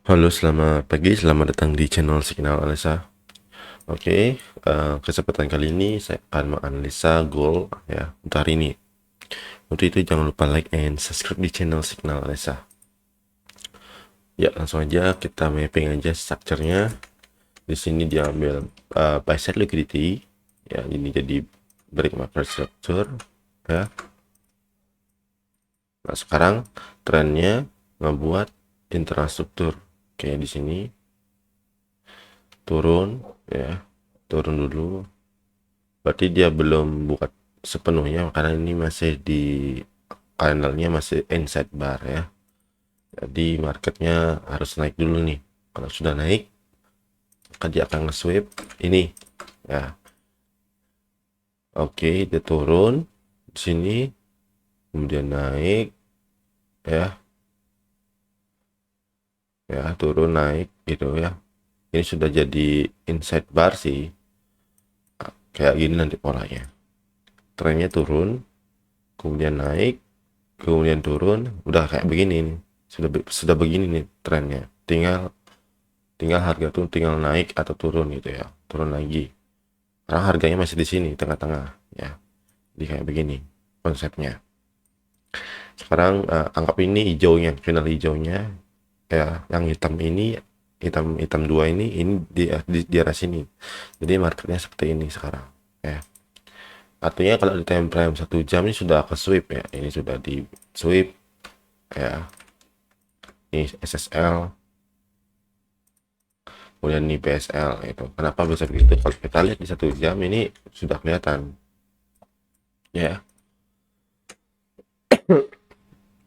Halo, selamat pagi, selamat datang di channel Signal Analisa. Oke, kesempatan kali ini saya akan menganalisa goal ya untuk hari ini. Untuk itu jangan lupa like and subscribe di channel Signal Analisa. Ya, langsung aja kita mapping aja structure-nya. Di sini diambil buy side liquidity, ya ini jadi break market structure ya. Nah, sekarang trennya ngebuat infrastruktur kayak di sini turun ya, turun dulu. Berarti dia belum buka sepenuhnya karena ini masih di candlenya masih inside bar ya. Jadi marketnya harus naik dulu nih. Kalau sudah naik, maka dia akan nge-sweep ini ya. Oke, dia turun di sini, kemudian naik ya, turun naik gitu ya. Ini sudah jadi inside bar sih, kayak gini nanti polanya. Trennya turun, kemudian naik, kemudian turun, udah kayak begini nih. Sudah begini nih trennya. Tinggal harga tuh tinggal naik atau turun gitu ya, turun lagi karena harganya masih di sini tengah-tengah ya. Jadi kayak begini konsepnya. Sekarang anggap ini hijaunya, final hijaunya ya, yang hitam ini, hitam hitam dua ini di arah sini. Jadi marketnya seperti ini sekarang ya. Artinya kalau di time frame 1 jam ini sudah ke sweep ya, ini sudah di sweep ya. Ini SSL, kemudian ini PSL itu. Kenapa bisa begitu? Kalau kita lihat di 1 jam ini sudah kelihatan ya.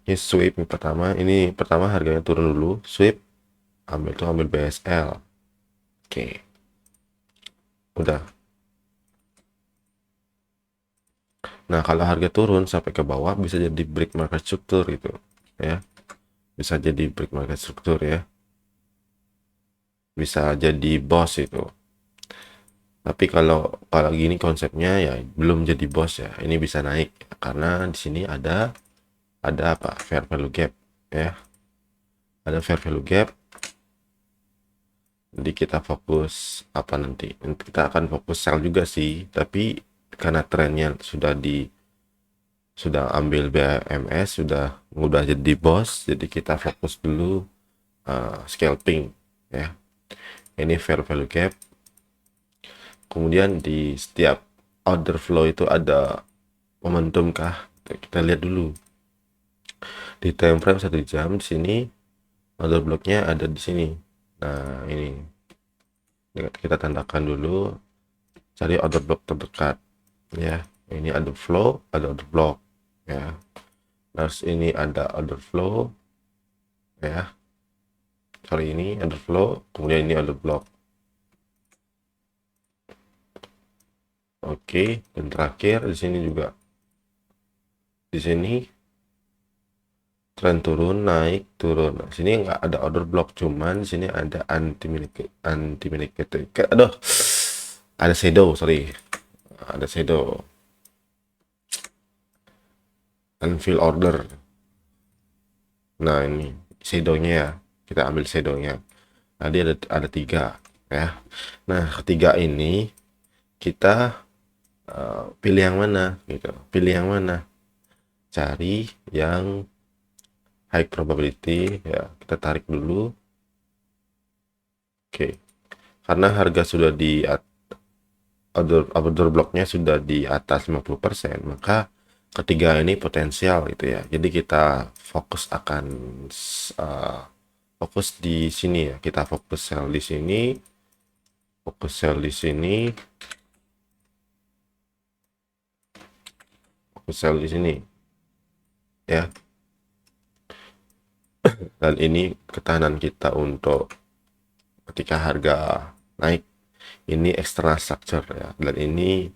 Ini sweep ini pertama harganya turun dulu, sweep, ambil BSL. Oke, udah. Nah, kalau harga turun sampai ke bawah bisa jadi break market struktur gitu ya. Bisa jadi break market struktur ya. Bisa jadi boss itu. Tapi kalau gini konsepnya ya belum jadi boss ya. Ini bisa naik karena di sini ada apa? Fair value gap ya. Ada fair value gap. Jadi kita fokus apa nanti kita akan fokus sell juga sih, tapi karena trennya sudah ambil BMS, sudah jadi bos, jadi kita fokus dulu scalping ya. Ini fair value gap, kemudian di setiap order flow itu ada momentum kah, kita lihat dulu di time frame 1 jam. Di sini order blocknya ada di sini. Nah, ini kita tandakan dulu, cari order block terdekat ya. Ini ada flow, ada order block ya. Terus ini ada order flow ya, sorry, ini order flow, kemudian ini order block. Oke, dan terakhir di sini juga, di sini tren turun naik turun. Nah, sini nggak ada order block, cuman di sini ada anti market, aduh, ada shadow, sorry, ada shadow unfill order. Nah, ini shadownya ya, kita ambil shadownya. Nah, dia ada 3 ya. Nah, ketiga ini kita pilih yang mana gitu, pilih yang mana, cari yang high probability ya, kita tarik dulu. Oke, karena harga sudah di order blocknya sudah di atas 50%, maka ketiga ini potensial gitu ya. Jadi kita fokus di sini ya, kita fokus sell di sini, fokus sell di sini, fokus sell di sini ya. Dan ini ketahanan kita untuk ketika harga naik. Ini external structure ya, dan ini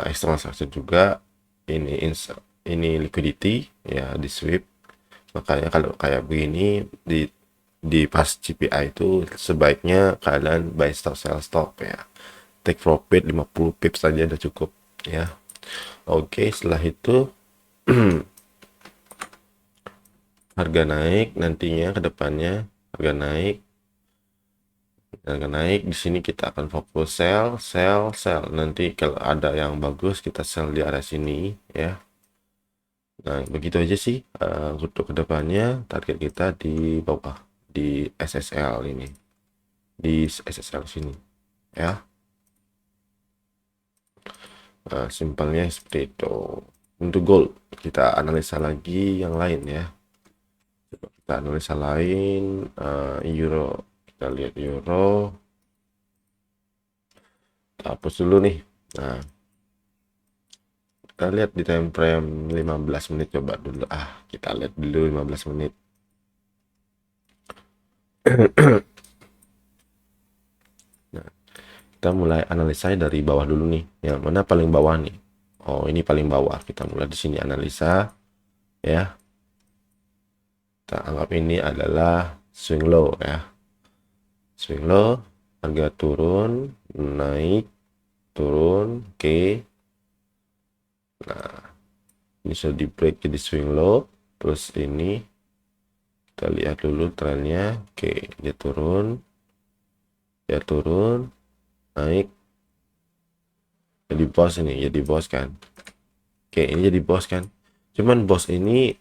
external structure juga. Ini liquidity ya, di sweep. Makanya kalau kayak begini di pas CPI itu sebaiknya kalian buy stop sell stop ya, take profit 50 pips saja udah cukup ya. Oke, setelah itu harga naik nantinya ke depannya, harga naik, di sini kita akan fokus sell. Nanti kalau ada yang bagus kita sell di area sini ya. Nah, begitu aja sih untuk kedepannya. Target kita di bawah, di SSL ini, di SSL sini ya. Nah, simpelnya seperti itu. Untuk gold kita analisa lagi yang lain ya. Coba kita analisa lain, euro. Kita lihat euro, kita hapus dulu nih. Nah, kita lihat di time frame 15 menit, coba dulu. Kita lihat dulu 15 menit. Nah, kita mulai analisa dari bawah dulu nih. Yang mana paling bawah nih? Oh, ini paling bawah. Kita mulai di sini analisa ya. Kita anggap ini adalah swing low ya. Swing low, harga turun, naik, turun, oke. Nah, ini sudah di break jadi swing low. Terus ini kita lihat dulu trennya. Oke, dia turun, naik, jadi bos ini, jadi bos kan. Oke, ini jadi bos kan. Cuman bos ini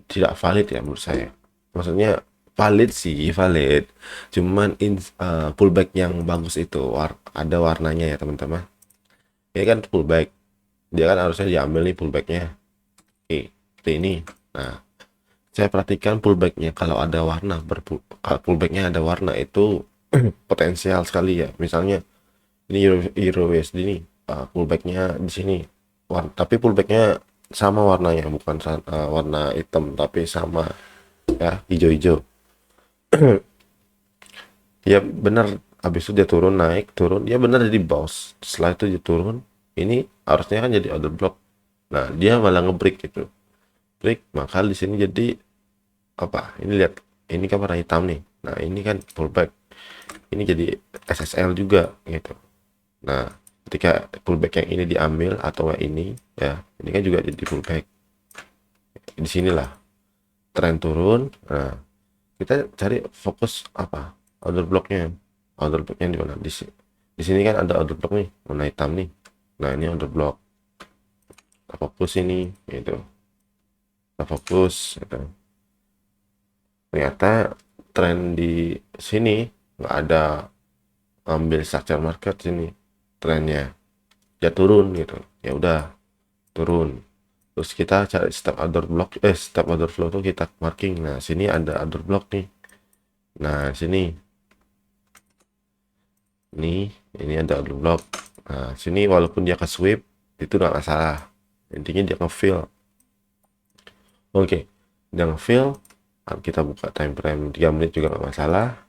tidak valid ya menurut saya. Maksudnya valid sih, valid. Cuman pullback yang bagus itu ada warnanya ya teman-teman. Ini kan pullback. Dia kan harusnya diambil nih pullbacknya. Oke, seperti ini. Nah, saya perhatikan pullbacknya kalau ada warna, kalau pullbacknya ada warna itu potensial sekali ya. Misalnya ini Euro USD nih, pullbacknya di sini. Tapi pullbacknya sama warnanya, bukan warna hitam, tapi sama ya, hijau-hijau. Ya benar, habis itu dia turun, naik, turun, ya benar jadi bounce. Setelah itu dia turun, ini harusnya kan jadi order block. Nah, dia malah ngebreak gitu. Break, maka di sini jadi apa? Ini lihat, ini kan warna hitam nih. Nah, ini kan pullback. Ini jadi SSL juga gitu. Nah, ketika pullback yang ini diambil atau yang ini ya, ini kan juga jadi pullback. Di sinilah tren turun. Nah, kita cari fokus apa? Order blocknya. Order blocknya di mana? Di sini kan ada order block nih, warna hitam nih. Nah, ini order block. Kita fokus ini gitu. Kita fokus gitu. Ternyata tren di sini nggak ada ambil structure market sini trennya, ya turun gitu, ya udah turun. Terus kita cari step order flow tuh kita marking. Nah, sini ada order block nih. Nah, sini ini ada order block. Nah, sini walaupun dia ke sweep itu nggak masalah, intinya dia nge-fill. Oke, dia nge-fill, kita buka time frame 3 menit juga nggak masalah.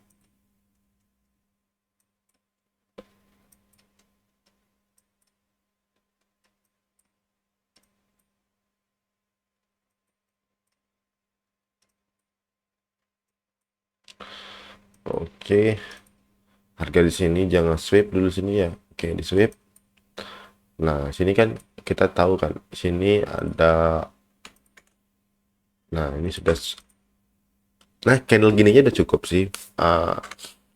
Oke, harga di sini jangan sweep dulu sini ya. Oke, di sweep. Nah, sini kan kita tahu kan sini ada, nah ini sudah, nah candle gini aja udah cukup sih.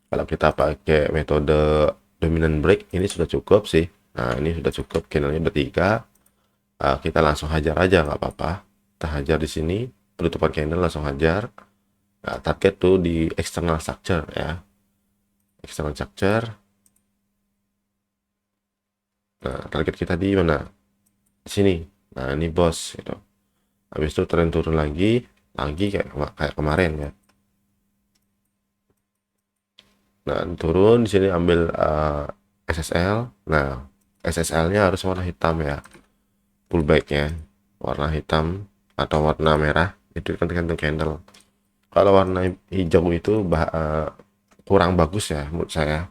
Kalau kita pakai metode dominant break ini sudah cukup sih. Nah, ini sudah cukup, candlenya udah 3. Kita langsung hajar aja nggak apa-apa. Kita hajar di sini, penutupan candle langsung hajar. Nah, target tuh di external structure ya, external structure. Nah, target kita di mana? Di sini. Nah, ini bos gitu. Habis itu tren turun lagi kayak kemarin ya. Nah, turun di sini ambil SSL. Nah, SSL-nya harus warna hitam ya. Pullback-nya warna hitam atau warna merah itu kan tergantung candle. Kalau warna hijau itu kurang bagus ya menurut saya.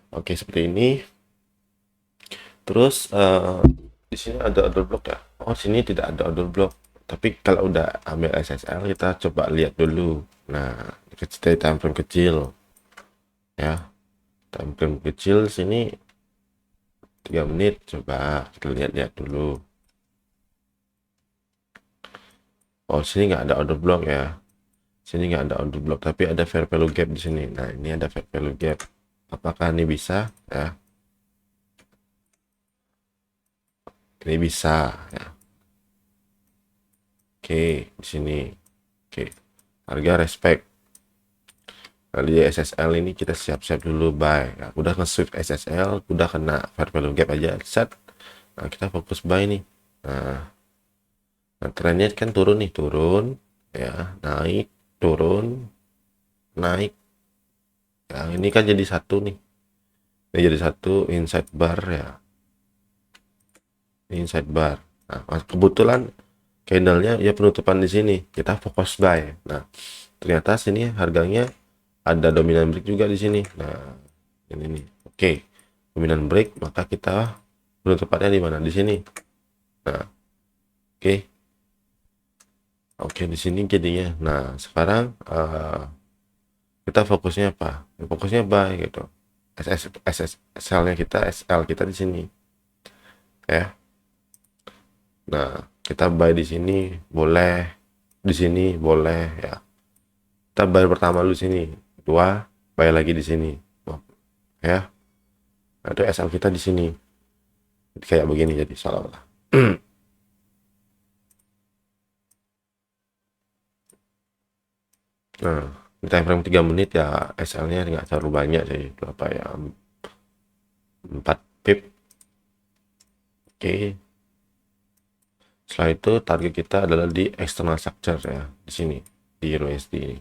Oke, seperti ini. Terus di sini ada order block ya. Oh, sini tidak ada order block. Tapi kalau udah ambil SSL kita coba lihat dulu. Nah, dari time frame kecil ya. Time frame kecil sini 3 menit, coba kita lihat-lihat dulu. Oh, sini nggak ada order block ya. Sini nggak ada order block, tapi ada fair value gap di sini. Nah, ini ada fair value gap. Apakah ini bisa ya? Ini bisa ya. Oke, di sini. Oke. Harga respect. Nah, di SSL ini kita siap-siap dulu buy. Nah, udah nge-sweep SSL, udah kena fair value gap aja set. Nah, kita fokus buy nih. Nah, trennya kan turun nih, turun ya, naik, turun, naik. Ya, ini kan jadi satu nih. Ini jadi satu inside bar ya. Inside bar. Nah, kebetulan candlenya ya penutupan di sini. Kita fokus buy. Nah, ternyata sini harganya ada dominan break juga di sini. Nah, ini nih. Oke. Dominan break, maka kita penutupannya di mana? Di sini. Nah, oke. Oke, di sini jadinya. Nah, sekarang kita fokusnya apa? Fokusnya buy gitu. SL-nya kita, SL kita di sini. Ya. Nah, kita buy di sini boleh, di sini boleh ya. Kita buy pertama dulu sini, kedua buy lagi di sini. Ya. Nah, itu SL kita di sini. Kayak begini jadi seolah-olah. Nah, di time frame 3 menit ya SL-nya nggak terlalu banyak sih, berapa ya? 4 pip. Oke. Setelah itu target kita adalah di external structure ya, di sini di USD ini.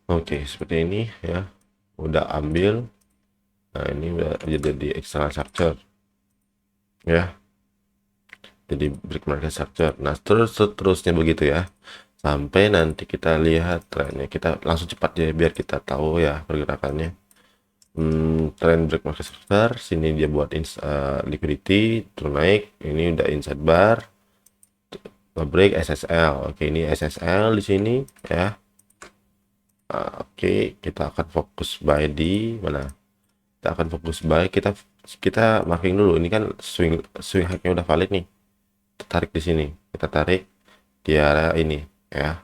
Oke, seperti ini ya. Udah ambil. Nah, ini udah jadi di external structure. Ya. Jadi break market structure. Nah, terusnya begitu ya. Sampai nanti kita lihat trennya. Kita langsung cepat ya biar kita tahu ya pergerakannya. Trend break market structure, sini dia buat liquidity, turun naik. Ini udah inside bar. Break SSL. Oke, ini SSL di sini ya. Oke, kita akan fokus buy di mana? Kita akan fokus buy. Kita marking dulu. Ini kan swing high-nya udah valid nih. Kita tarik di sini. Kita tarik di area ini ya.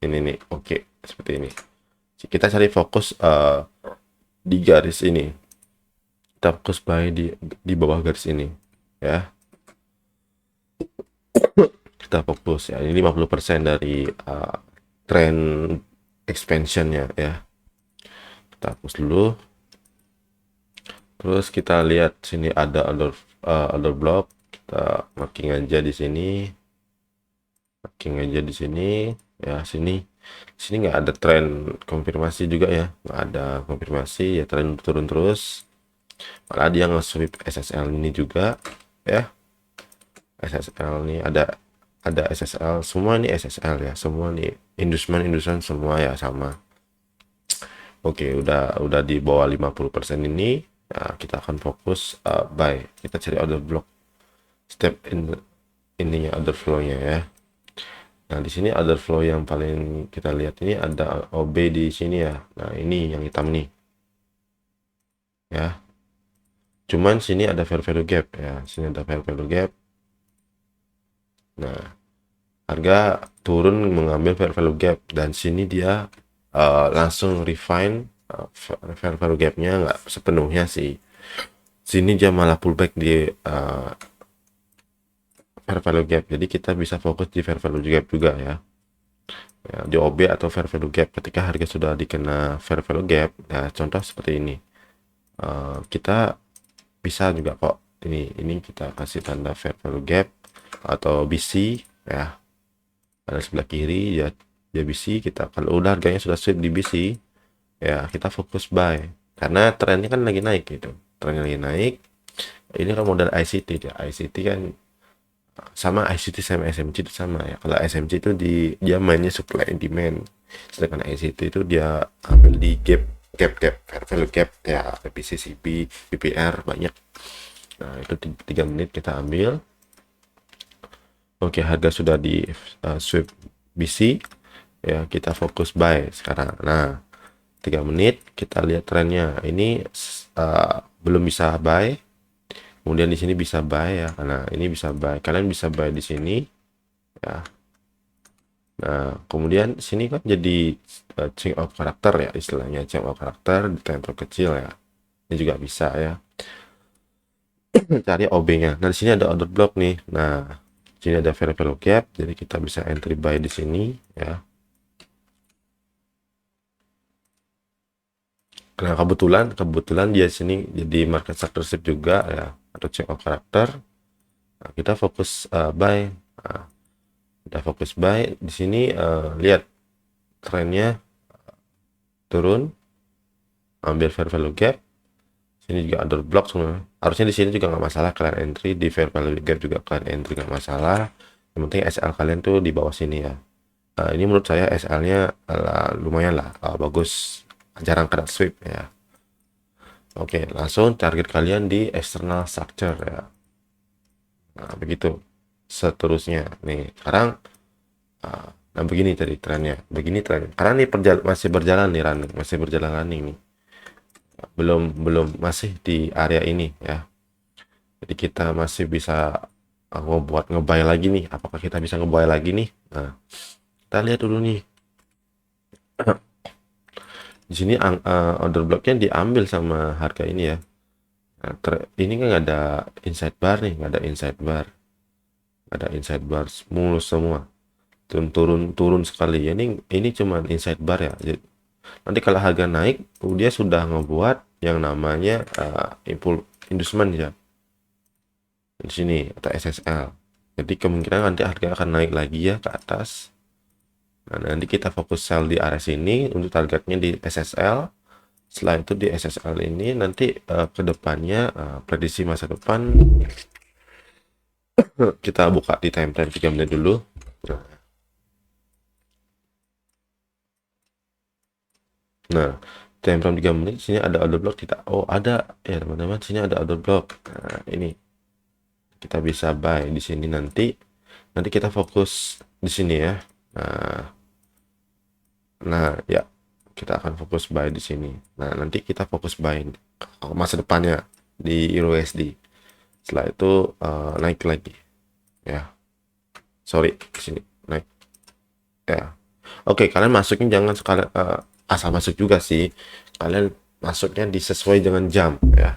Ini nih. Oke, seperti ini. Kita cari fokus di garis ini. Kita fokus buy di bawah garis ini ya. Kita fokus ya. Ini 50% dari trend expansionnya ya. Kita hapus dulu. Terus kita lihat sini ada order block. Kita marking aja di sini. Marking aja di sini ya, sini nggak ada tren konfirmasi juga ya, nggak ada konfirmasi ya, tren turun terus, malah dia nge-sweep SSL ini juga ya. SSL ini ada SSL semua, ini SSL ya semua nih, industrial semua ya sama. Oke, udah di bawah 50% ini ya, kita akan fokus buy. Kita cari order block step ininya, order flow-nya ya. Nah, di sini order flow yang paling kita lihat ini ada OB di sini ya. Nah, ini yang hitam nih. Ya. Cuman sini ada fair value gap ya. Sini ada fair value gap. Nah, harga turun mengambil fair value gap dan sini dia langsung refine fair value gapnya, nggak sepenuhnya sih. Sini dia malah pullback di fair value gap. Jadi kita bisa fokus di fair value gap juga ya. Ya, di OB atau fair value gap. Ketika harga sudah dikena fair value gap, nah contoh seperti ini, kita bisa juga kok ini kita kasih tanda fair value gap atau BC ya, pada sebelah kiri ya, dia BC. Kita kalau udah harganya sudah sweep di BC ya, kita fokus buy karena trennya kan lagi naik gitu, trennya lagi naik. Ini kan modal ICT ya, ICT kan sama, ICT sama SMC itu sama ya. Kalau SMC itu dia mainnya supply and demand, sedangkan ICT itu dia ambil di gap fair value gap ya, PCCP, PPR banyak. Nah, itu 3 menit kita ambil. Oke, harga sudah di sweep BC ya, kita fokus buy sekarang. Nah, 3 menit kita lihat trennya. Ini belum bisa buy. Kemudian di sini bisa buy ya. Nah, ini bisa buy. Kalian bisa buy di sini ya. Nah, kemudian sini kan jadi change of character ya, istilahnya change of character di tempo kecil ya. Ini juga bisa ya. Cari OB-nya. Nah, di sini ada order block nih. Nah, sini ada fair value gap, jadi kita bisa entry buy di sini ya. Nah, kebetulan dia sini jadi market structure juga ya, atau change of character. Nah, kita fokus buy. Nah, kita fokus buy di sini, lihat trennya turun, ambil fair value gap. Sini juga order block semua. Harusnya di sini juga nggak masalah kalian entry, di fair value gap juga kalian entry nggak masalah. Yang penting SL kalian tuh di bawah sini ya. Ini menurut saya SL-nya lumayan lah, bagus, jarang kena sweep ya. Oke, langsung target kalian di external structure ya. Nah, begitu seterusnya nih. Sekarang nah begini tadi trennya, begini tren. Karena ini masih berjalan nih running, masih berjalan running nih. Belum masih di area ini ya. Jadi kita masih bisa ngebuy lagi nih. Apakah kita bisa ngebuy lagi nih? Nah, kita lihat dulu nih. Di sini order blocknya diambil sama harga ini ya. Nah, ini kan nggak ada inside bar nih, nggak ada inside bar, mulus semua, turun sekali. Ini cuman inside bar ya. Jadi, nanti kalau harga naik, dia sudah ngebuat yang namanya inducement ya di sini atau SSL. Jadi kemungkinan nanti harga akan naik lagi ya ke atas. Nah, nanti kita fokus sell di area sini untuk targetnya di SSL. Setelah itu di SSL ini nanti ke depannya prediksi masa depan kita buka di time frame 3 menit dulu. Nah, time frame 3 menit sini ada order block tidak? Oh, ada ya teman-teman, sini ada order block. Nah, ini kita bisa buy di sini nanti kita fokus di sini ya. Nah, ya kita akan fokus buy di sini. Nah, nanti kita fokus buy masa depannya di EURUSD. Setelah itu naik lagi ya. Sorry, di sini naik ya. Oke, kalian masuknya jangan sekali asal masuk juga sih. Kalian masuknya disesuai dengan jam ya.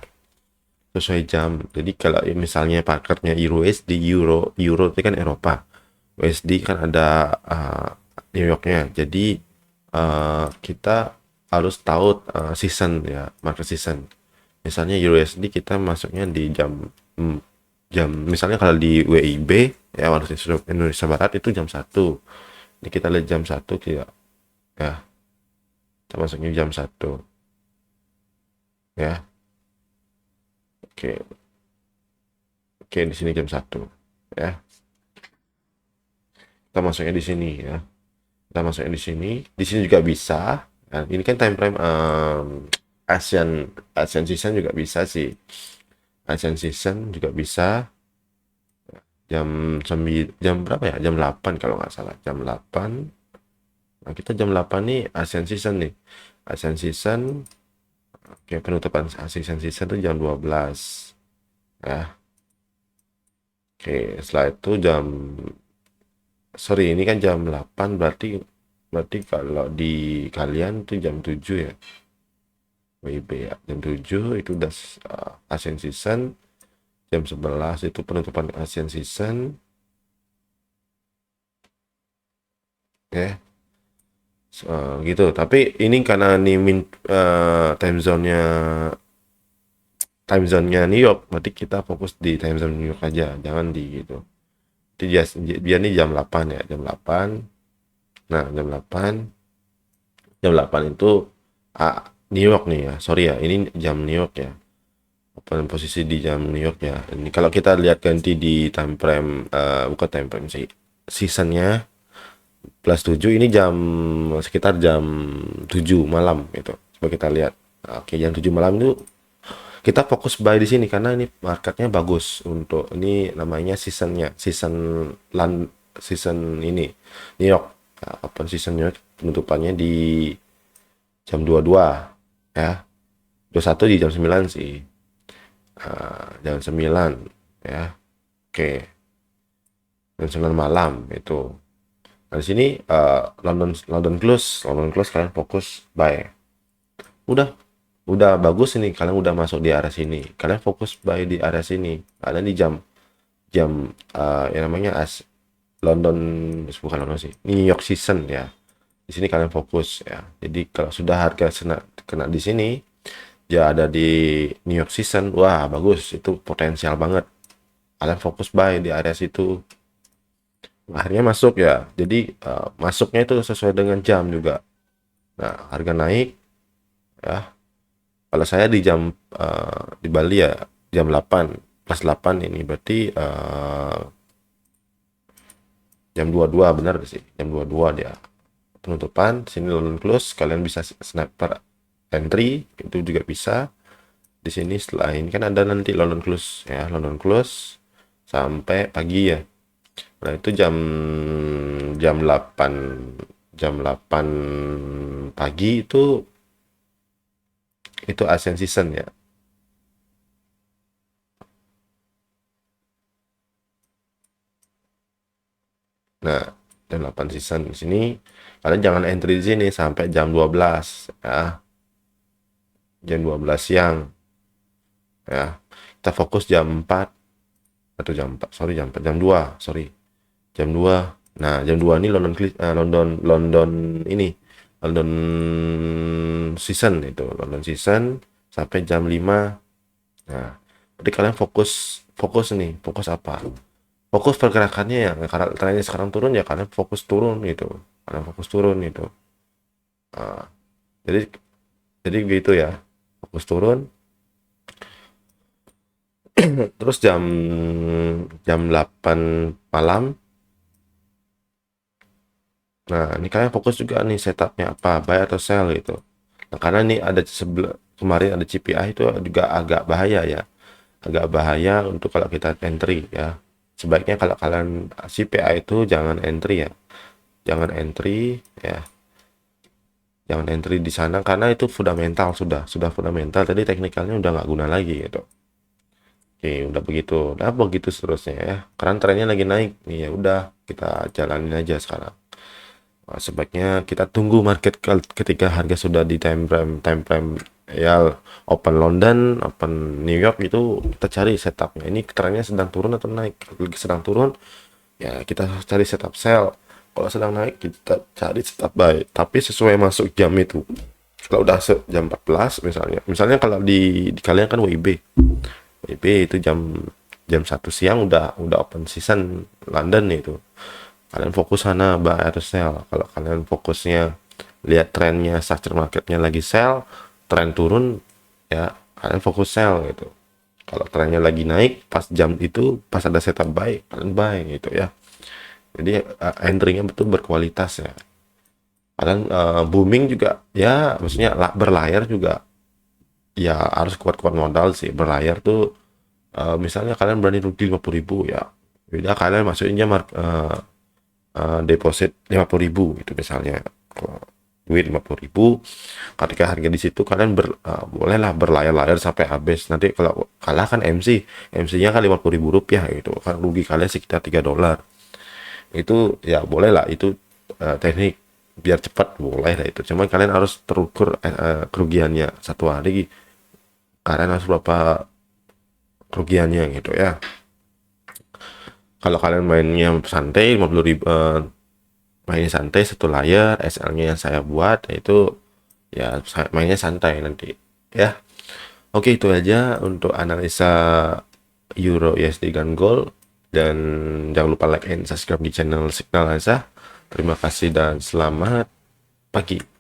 Sesuai jam. Jadi kalau misalnya pakarnya EURUSD, euro itu kan Eropa. USD kan ada New Yorknya. Jadi kita harus tahu season ya, market season. Misalnya USD kita masuknya di jam misalnya kalau di WIB ya, waktu Indonesia Barat itu jam 1. Ini kita lihat jam 1 ya. Kita masuknya jam 1 ya. Oke. Oke, di sini jam 1 ya. Kita masuknya di sini ya. Kita masuknya di sini. Di sini juga bisa. Nah, ini kan time frame Asian season juga bisa sih. Asian season juga bisa. Jam berapa ya? Jam 8 kalau nggak salah. Jam 8. Nah, kita jam 8 nih Asian season nih. Asian season. Oke, penutupan Asian season itu jam 12. Ya. Oke, setelah itu sorry, ini kan jam 8, berarti kalau di kalian tuh jam 7 ya. WIB ya, jam 7 itu udah Asian season. Jam 11 itu penutupan Asian season ya. Gitu, tapi ini karena ini time zone-nya New York, berarti kita fokus di time zone New York aja, jangan di gitu. Jadi dia ini jam 8 ya, jam 8. Nah, jam 8 itu New York nih ya. Sorry ya, ini jam New York ya. Posisi di jam New York ya. Ini kalau kita lihat ganti di time frame, bukan time frame sih, seasonnya +7, ini sekitar jam 7 malam gitu. Coba kita lihat. Oke, jam 7 malam itu kita fokus buy di sini karena ini marketnya bagus untuk ini namanya season ini New York. Open seasonnya penutupannya di jam 22 ya. 21 di jam 9 sih. Jam 9 ya. Oke, jam 9 malam itu. Nah, di sini London London close kalian fokus buy. Udah udah bagus ini, kalian udah masuk di area sini. Kalian fokus buy di area sini. Kalian di jam jam yang namanya London, bukan London sih, New York season ya. Di sini kalian fokus ya. Jadi kalau sudah harga kena di sini, ya ada di New York season, wah bagus, itu potensial banget. Kalian fokus buy di area situ. Akhirnya masuk ya. Jadi masuknya itu sesuai dengan jam juga. Nah, harga naik ya. Kalau saya di jam di Bali ya jam 8 plus 8 ini berarti jam 22 benar sih. Jam 22 dia penutupan. Sini London close, kalian bisa sniper entry itu juga bisa. Di sini setelah ini kan ada nanti London close ya, London close sampai pagi ya. Nah, itu jam jam 8 pagi itu Asian season ya. Nah, jam 8 season di sini kalian jangan entry di sini sampai jam 12 ya. Jam 12 siang ya. Kita fokus jam 4 atau jam 4, sorry jam 4, jam 2, sorry. Jam 2. Nah, jam 2 ini London ini London season itu, London season sampai jam 5. Nah, berarti kalian fokus fokus nih, fokus apa? Fokus pergerakannya ya, karena trennya sekarang turun ya kalian fokus turun gitu. Kalian fokus turun gitu. Nah, jadi jadi gitu ya. Fokus turun. Terus jam jam 8 malam. Nah, ini kalian fokus juga nih setupnya apa, buy atau sell gitu. Nah, karena ini ada kemarin ada CPI itu juga agak bahaya ya. Agak bahaya untuk kalau kita entry ya. Sebaiknya kalau kalian CPI itu jangan entry ya. Jangan entry ya. Jangan entry di sana karena itu fundamental sudah fundamental. Tadi teknikalnya udah nggak guna lagi gitu. Oke, udah begitu. Nah, begitu seterusnya ya. Karena trennya lagi naik nih ya udah kita jalanin aja sekarang. Nah, sebaiknya kita tunggu market ketika harga sudah di time frame ya open London, open New York itu kita cari setupnya. Ini trennya sedang turun atau naik? Lagi sedang turun, ya kita cari setup sell. Kalau sedang naik kita cari setup buy. Tapi sesuai masuk jam itu. Kalau udah jam 14 misalnya kalau di kalian kan WIB itu jam jam 1 siang udah open season London itu. Kalian fokus sana buy atau sell. Kalau kalian fokusnya lihat trennya structure marketnya lagi sell, tren turun ya kalian fokus sell gitu. Kalau trennya lagi naik pas jam itu pas ada setup buy kalian buy gitu ya. Jadi entry-nya betul berkualitas ya. Kalian booming juga ya maksudnya berlayar juga ya harus kuat-kuat modal sih. Berlayar tuh misalnya kalian berani rugi 50.000 ya. Beda kalian masukinnya deposit 50.000 gitu misalnya, duit 50.000, ketika harga di situ kalian bolehlah berlayar-layar sampai habis. Nanti kalau kalah kan MC-nya kan 50.000 rupiah gitu kan, rugi kalian sekitar $3 itu ya boleh lah itu teknik biar cepat boleh lah itu. Cuman kalian harus terukur kerugiannya satu hari, kalian harus berapa kerugiannya gitu ya. Kalau kalian mainnya santai 50.000, mainnya santai satu layar SL-nya yang saya buat itu ya mainnya santai nanti ya. Oke, itu aja untuk analisa Euro USD dan Gold, dan jangan lupa like and subscribe di channel Signal Azah. Terima kasih dan selamat pagi.